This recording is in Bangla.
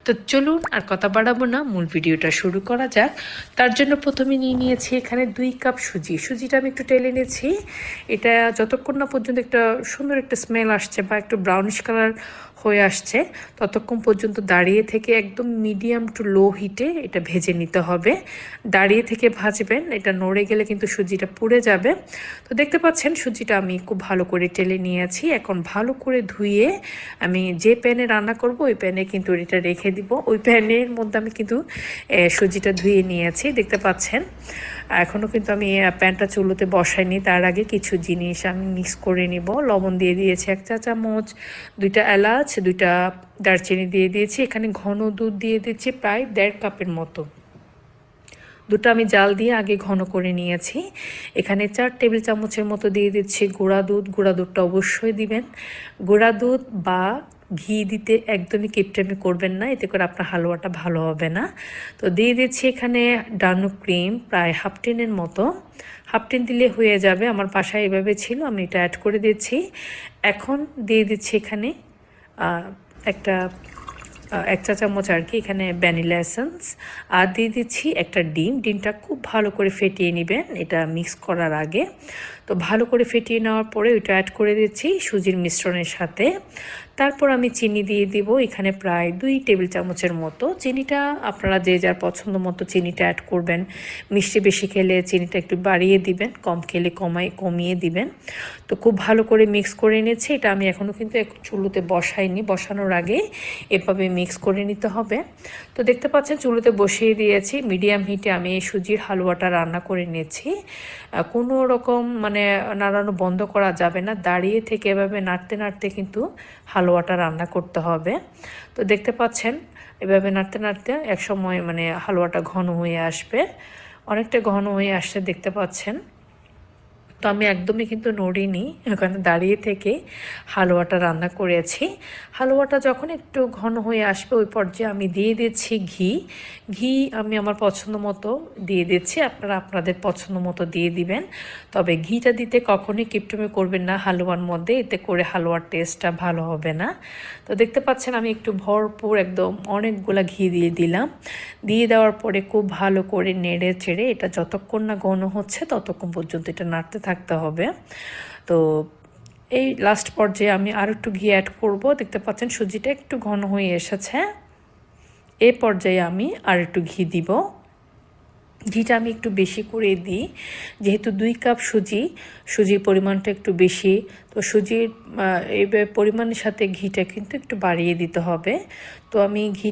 তো চলুন আর কথা বাড়াবো না, মূল ভিডিওটা শুরু করা যাক। তার জন্য প্রথমে নিয়ে নিয়েছি এখানে 2 কাপ সুজি। সুজিটা আমি একটু টেলে নিয়েছি। এটা যতক্ষণ না পর্যন্ত একটা সুন্দর একটা স্মেল আসছে বা একটু ব্রাউনিশ কালার হয়ে আসছে, ততক্ষণ পর্যন্ত দাঁড়িয়ে থেকে একদম মিডিয়াম টু লো হিটে এটা ভেজে নিতে হবে। দাঁড়িয়ে থেকে ভাজবেন, এটা নড়ে গেলে কিন্তু সুজিটা পুড়ে যাবে। তো দেখতে পাচ্ছেন সুজিটা আমি খুব ভালো করে টেলে নিয়েছি। এখন ভালো করে ধুয়ে আমি যে প্যানে রান্না করব ওই প্যানে কিন্তু এটা রেখে দিব। ওই প্যানের মধ্যে আমি কিন্তু সুজিটা ধুয়ে নিয়েছি, দেখতে পাচ্ছেন। এখনও কিন্তু আমি প্যানটা চুলোতে বসাইনি। তার আগে কিছু জিনিস আমি মিক্স করে নিব। লবণ দিয়ে দিয়েছি 1 চা চামচ, 2টা এলাচ, 2টা দারচিনি দিয়ে দিয়েছি। এখানে ঘন দুধ দিয়ে দিচ্ছি প্রায় 1.5 কাপের মতো। দুটো আমি জাল দিয়ে আগে ঘন করে নিয়েছি। এখানে 4 টেবিল চামচের মতো দিয়ে দিচ্ছি গুঁড়া দুধ। গুঁড়া দুধটা অবশ্যই দিবেন। গুঁড়া দুধ বা ঘি দিতে একদমই কিপটামি করবেন না, এতে করে আপনার হালুয়াটা ভালো হবে না। তো দিয়ে দিচ্ছি এখানে ডানো ক্রিম প্রায় হাফ টিনের মতো। হাফ টিন দিলে হয়ে যাবে, আমার বাসায় এভাবে ছিল, আমি এটা অ্যাড করে দিচ্ছি। এখন দিয়ে দিচ্ছি এখানে একটা 1 চা চামচ আর কি এখানে ভ্যানিলা এসেন্স। আর দিয়ে দিচ্ছি একটা ডিম। ডিমটা খুব ভালো করে ফেটিয়ে নেবেন এটা মিক্স করার আগে। তো ভালো করে ফেটিয়ে নেওয়ার পরে ওইটা অ্যাড করে দিচ্ছি সুজির মিশ্রণের সাথে। তারপর আমি চিনি দিয়ে দিব এখানে প্রায় 2 টেবিল চামচের মতো। চিনিটা আপনারা যে যার পছন্দ মতো চিনিটা অ্যাড করবেন। মিষ্টি বেশি খেলে চিনিটা একটু বাড়িয়ে দিবেন, কম খেলে কমিয়ে দিবেন। তো খুব ভালো করে মিক্স করে নিয়েছি। এটা আমি এখনও কিন্তু চুলোতে বসাইনি, বসানোর আগে এভাবে মিক্স করে নিতে হবে। তো দেখতে পাচ্ছেন চুলোতে বসিয়ে দিয়েছি, মিডিয়াম হিটে আমি এই সুজির হালুয়াটা রান্না করে নিয়েছি। কোনো রকম নাড়ানো বন্ধ করা যাবে না, দাঁড়িয়ে থেকে এভাবে নাড়তে নাড়তে কিন্তু হালুয়াটা রান্না করতে হবে। তো দেখতে পাচ্ছেন এভাবে নাড়তে নাড়তে একসময় হালুয়াটা ঘন হয়ে আসবে, অনেকটা ঘন হয়ে আসছে দেখতে পাচ্ছেন। তো আমি একদমই কিন্তু নড়িনি, ওখানে দাঁড়িয়ে থেকে হালুয়াটা রান্না করেছি। হালুয়াটা যখন একটু ঘন হয়ে আসবে ওই পর্যায়ে আমি দিয়ে দিচ্ছি ঘি। ঘি আমি আমার পছন্দ মতো দিয়ে দিচ্ছি, আপনারা আপনাদের পছন্দ মতো দিয়ে দিবেন। তবে ঘিটা দিতে কখনোই কিপটমি করবেন না হালুয়ার মধ্যে, এতে করে হালুয়ার টেস্টটা ভালো হবে না। তো দেখতে পাচ্ছেন আমি একটু ভরপুর একদম অনেকগুলা ঘি দিয়ে দিলাম। দিয়ে দেওয়ার পরে খুব ভালো করে নেড়ে চেড়ে এটা যতক্ষণ না ঘন হচ্ছে ততক্ষণ পর্যন্ত এটা নাড়তে থাকতে হবে। তো এই লাস্ট পর্যায়ে আমি আর একটু ঘি অ্যাড করব। দেখতে পাচ্ছেন সুজিটা একটু ঘন হয়ে এসেছে। এই পর্যায়ে আমি আর একটু ঘি দিব। ঘিটা আমি একটু বেশি করে দিই, যেহেতু 2 কাপ সুজির পরিমাণটা একটু বেশি। তো সুজির এই পরিমাণের সাথে ঘিটা কিন্তু একটু বাড়িয়ে দিতে হবে। তো আমি ঘিটা